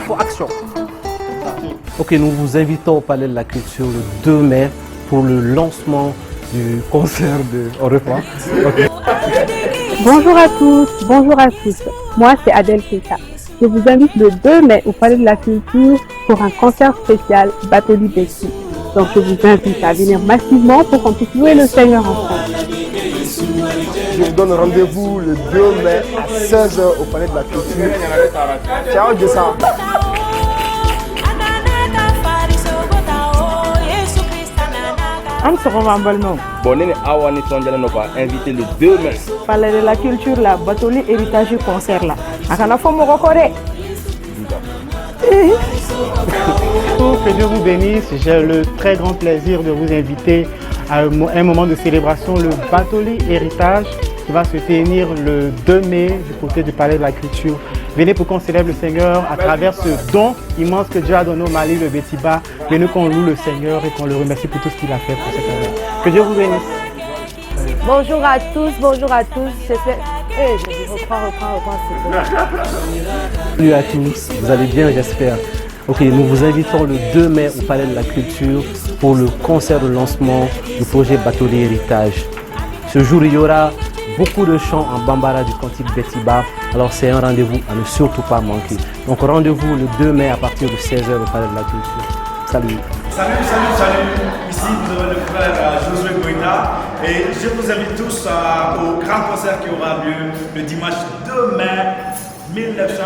Pour action. Ok, nous vous invitons au Palais de la Culture le 2 mai pour le lancement du concert de... On reprend. Okay. Bonjour à tous, bonjour à tous. Moi, c'est Adèle Keita. Je vous invite le 2 mai au Palais de la Culture pour un concert spécial Batoli Betty. Donc, je vous invite à venir massivement pour qu'on puisse louer le Seigneur ensemble. Je vous donne rendez-vous le 2 mai à 16h au Palais de la Culture. Ciao, Jessa. Am sɔgɔma n balimaw. Bon, ne ni Awa ni Tɔnjala va inviter le 2 mai. Palais de la Culture la Batoli Héritage concert la. A kana fɔ mɔgɔ kɔ dɛ. Que Dieu vous bénisse. J'ai le très grand plaisir de vous inviter à un moment de célébration, le Batoli Héritage, qui va se tenir le 2 mai du côté du Palais de la Culture. Venez pour qu'on célèbre le Seigneur à travers ce don immense que Dieu a donné au Mali, le Betiba. Venez qu'on loue le Seigneur et qu'on le remercie pour tout ce qu'il a fait pour cette année. Que Dieu vous bénisse. Bonjour à tous, bonjour à tous. Reprends. Salut à tous, vous allez bien, j'espère. Ok, nous vous invitons le 2 mai au Palais de la Culture pour le concert de lancement du projet Batoli Héritage. Ce jour, il y aura beaucoup de chants en bambara du cantique Betiba. Alors c'est un rendez-vous à ne surtout pas manquer. Donc rendez-vous le 2 mai à partir de 16h au Palais de la Culture. Salut. Salut. Ici vous avez le frère Josué Goïta et je vous invite tous au grand concert qui aura lieu le dimanche 2 mai 1900.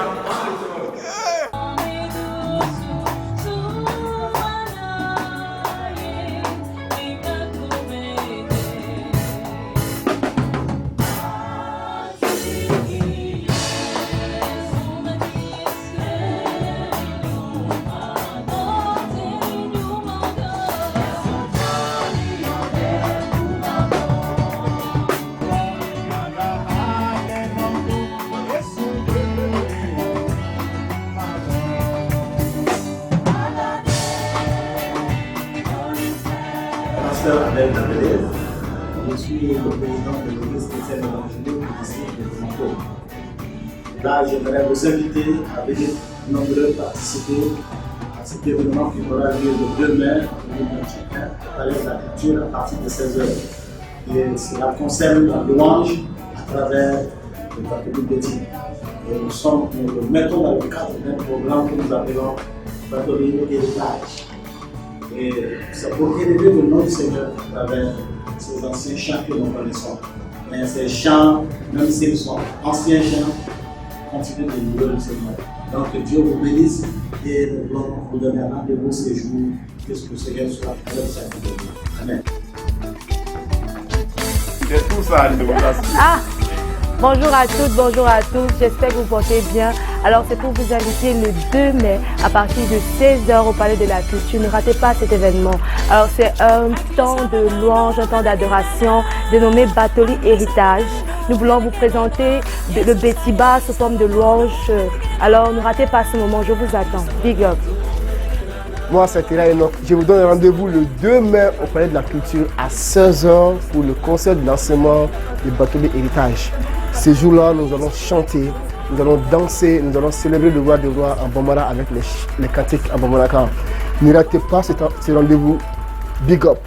Je suis le président de l'Église chrétienne évangélique ici de Monaco. Là, j'aimerais vous inviter à venir nombreux participer à cet événement qui aura lieu le 2 mai 2021 au Palais de la Culture à partir de 16h. Et cela concerne la louange à travers le Batoli Betty. Et nous mettons dans le cadre d'un programme que nous appelons Batoli Héritage. Et c'est pour élever le nom du Seigneur à travers ces anciens chants que nous connaissons. Mais ces chants, même s'ils sont anciens chants, continuent de louer le Seigneur. Donc que Dieu vous bénisse et nous voulons vous donner rendez-vous ces jours, que le Seigneur soit avec chaque jour. Amen. C'est tout ça, Bonjour à tous, j'espère que vous portez bien. Alors c'est pour vous inviter le 2 mai à partir de 16h au Palais de la Culture. Ne ratez pas cet événement. Alors c'est un temps de louange, un temps d'adoration dénommé Batoli Héritage. Nous voulons vous présenter le Betiba sous forme de louange. Alors ne ratez pas ce moment, je vous attends. Big up. Moi, c'est Tera Enoch. Je vous donne rendez-vous le 2 mai au Palais de la Culture à 16h pour le concert de lancement du Batoli Héritage. Ce jour-là, nous allons chanter, nous allons danser, nous allons célébrer le roi des rois en bambara avec les cantiques en bambara. Ne ratez pas ce rendez-vous. Big up.